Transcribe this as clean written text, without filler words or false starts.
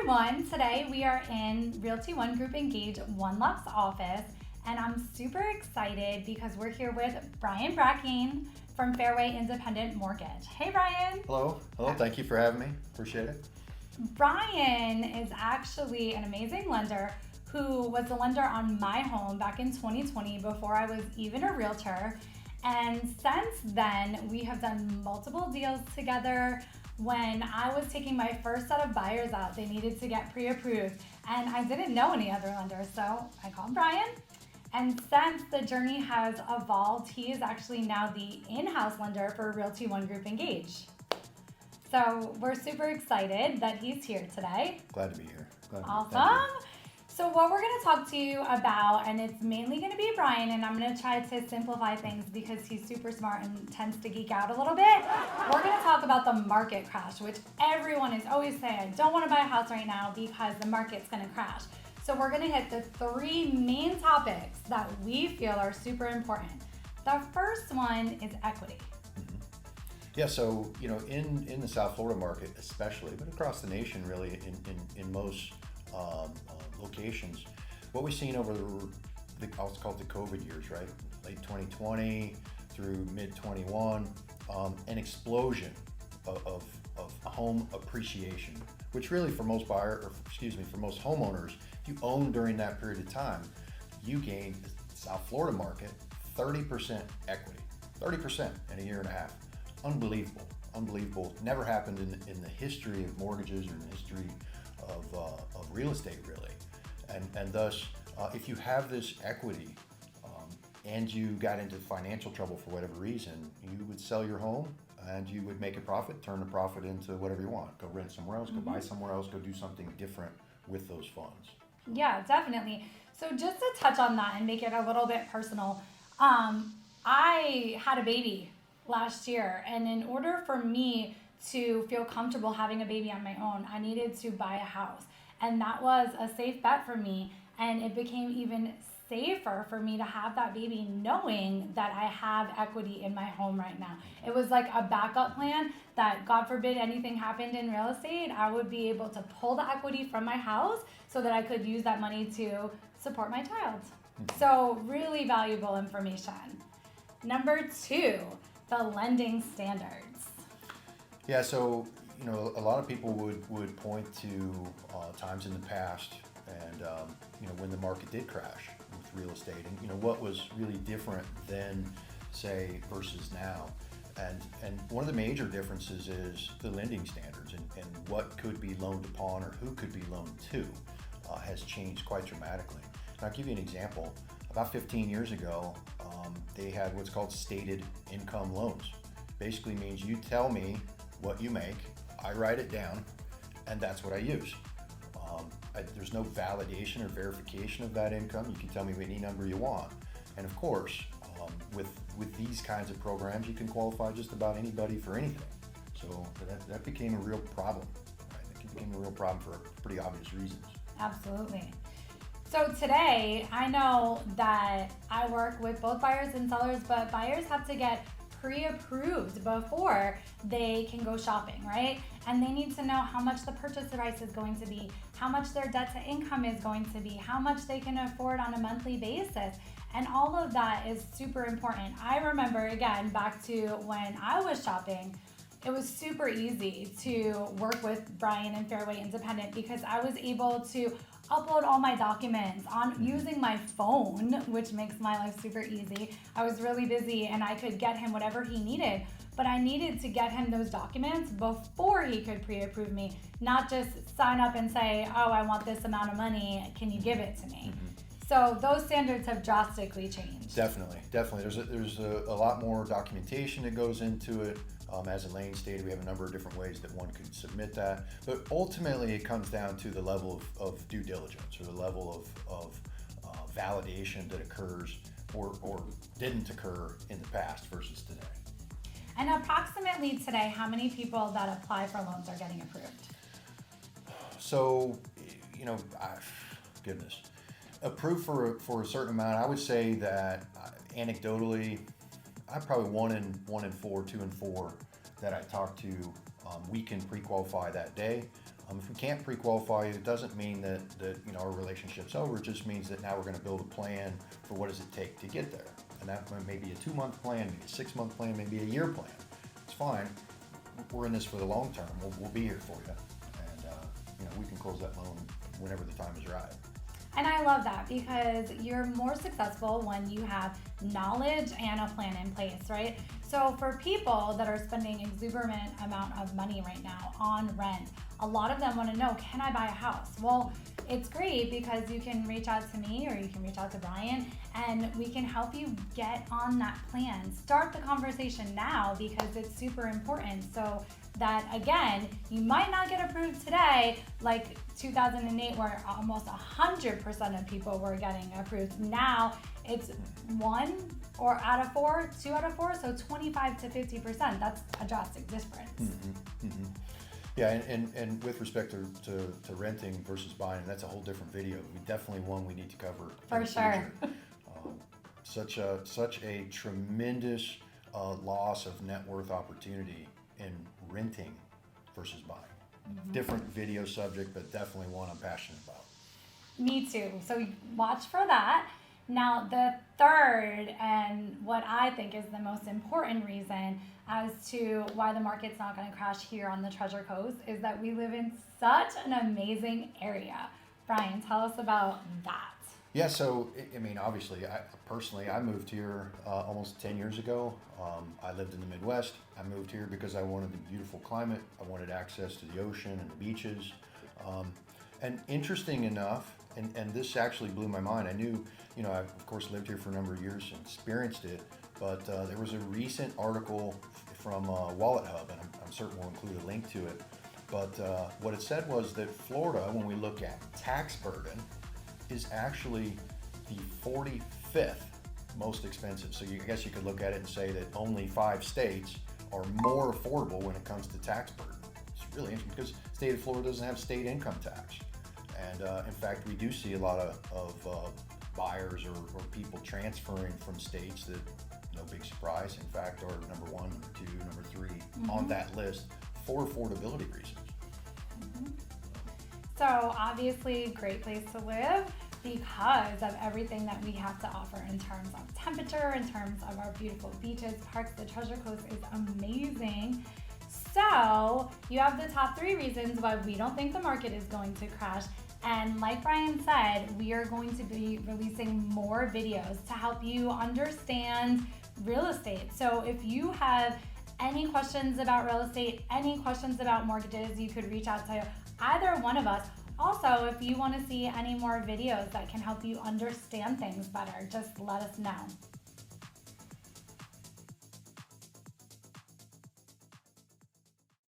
everyone. Today we are in Realty One Group Engage One Luxe office, and I'm super excited because we're here with Bryan Brakeeen from Fairway Independent Mortgage. Hey, Bryan. Hello. Thank you for having me. Appreciate it. Bryan is actually an amazing lender who was a lender on my home back in 2020 before I was even a realtor. And since then, we have done multiple deals together. When I was taking my first set of buyers out, they needed to get pre-approved, and I didn't know any other lenders, so I called Bryan. And since the journey has evolved, he is actually now the in-house lender for Realty One Group Engage. So we're super excited that he's here today. Glad to be here. Awesome. So what we're going to talk to you about, and it's mainly going to be Bryan, and I'm going to try to simplify things because he's super smart and tends to geek out a little bit. We're going to talk about the market crash, which everyone is always saying, I don't want to buy a house right now because the market's going to crash. So we're going to hit the three main topics that we feel are super important. The first one is equity. Yeah, so in the South Florida market especially, but across the nation really, in most locations, what we've seen over I'll call it the COVID years, right? Late 2020 through mid 21, an explosion of home appreciation, which really for most for most homeowners, if you own during that period of time, you gained the South Florida market 30% equity, 30% in a year and a half. Unbelievable. Never happened in the history of mortgages or in the history of real estate, really. And thus, if you have this equity and you got into financial trouble for whatever reason, you would sell your home and you would make a profit, turn the profit into whatever you want. Go rent somewhere else, go buy somewhere else, go do something different with those funds. Yeah, definitely. So just to touch on that and make it a little bit personal, I had a baby last year, and in order for me to feel comfortable having a baby on my own, I needed to buy a house, and that was a safe bet for me. And it became even safer for me to have that baby knowing that I have equity in my home right now. It was like a backup plan that, God forbid anything happened in real estate, I would be able to pull the equity from my house so that I could use that money to support my child. So really valuable information. Number two, the lending standards. Yeah, so a lot of people would point to times in the past, and when the market did crash with real estate, and what was really different then, say, versus now. And one of the major differences is the lending standards and what could be loaned upon or who could be loaned to has changed quite dramatically. And I'll give you an example. About 15 years ago, they had what's called stated income loans. Basically means you tell me what you make, I write it down, and that's what I use. There's no validation or verification of that income. You can tell me any number you want. And of course, with these kinds of programs, you can qualify just about anybody for anything. So that became a real problem. Right? It became a real problem for pretty obvious reasons. Absolutely. So today, I know that I work with both buyers and sellers, but buyers have to get pre-approved before they can go shopping, right? And they need to know how much the purchase price is going to be, how much their debt to income is going to be, how much they can afford on a monthly basis. And all of that is super important. I remember, again, back to when I was shopping, it was super easy to work with Bryan and Fairway Independent because I was able to upload all my documents on using my phone, which makes my life super easy. I was really busy and I could get him whatever he needed, but I needed to get him those documents before he could pre-approve me, not just sign up and say, oh, I want this amount of money, can you give it to me? So those standards have drastically changed. Definitely. There's a lot more documentation that goes into it. As Elaine stated, we have a number of different ways that one could submit that. But ultimately, it comes down to the level of due diligence or the level of validation that occurs or didn't occur in the past versus today. And approximately today, how many people that apply for loans are getting approved? So, goodness. Approved for a certain amount, I would say that anecdotally, I'm probably one in four, 2 in 4 that I talk to, we can pre-qualify that day. If we can't pre-qualify you, it doesn't mean that our relationship's over. It just means that now we're going to build a plan for what does it take to get there. And that may be a 2-month plan, maybe a 6-month plan, maybe a year plan. It's fine. We're in this for the long term. We'll be here for you. And we can close that loan whenever the time is right. And I love that because you're more successful when you have knowledge and a plan in place, right? So for people that are spending exuberant amount of money right now on rent, a lot of them want to know, can I buy a house? Well, it's great because you can reach out to me or you can reach out to Bryan and we can help you get on that plan. Start the conversation now because it's super important. So that again, you might not get approved today like 2008 where almost 100% of people were getting approved. Now it's 1 or out of 4, 2 out of 4, so 25 to 50%. That's a drastic difference. Mm-hmm, mm-hmm. Yeah, and with respect to renting versus buying, that's a whole different video. Definitely one we need to cover. For sure. Such a tremendous loss of net worth opportunity in renting versus buying. Mm-hmm. Different video subject, but definitely one I'm passionate about. Me too. So watch for that. Now, the third and what I think is the most important reason as to why the market's not going to crash here on the Treasure Coast is that we live in such an amazing area. Bryan, tell us about that. Yeah, so, obviously, I moved here almost 10 years ago. I lived in the Midwest. I moved here because I wanted the beautiful climate. I wanted access to the ocean and the beaches. And interesting enough, and this actually blew my mind. I knew, I of course lived here for a number of years and experienced it, but there was a recent article from Wallet Hub, and I'm certain we'll include a link to it. But what it said was that Florida, when we look at tax burden, is actually the 45th most expensive. So I guess you could look at it and say that only 5 states are more affordable when it comes to tax burden. It's really interesting because the state of Florida doesn't have state income tax. And in fact, we do see a lot of buyers or people transferring from states that, no big surprise, in fact, are number 1, number 2, number 3 on that list for affordability reasons. Mm-hmm. So obviously, great place to live because of everything that we have to offer in terms of temperature, in terms of our beautiful beaches, parks. The Treasure Coast is amazing. So you have the top 3 reasons why we don't think the market is going to crash. And like Bryan said, we are going to be releasing more videos to help you understand real estate. So if you have any questions about real estate, any questions about mortgages, you could reach out to either one of us. Also, if you want to see any more videos that can help you understand things better, just let us know.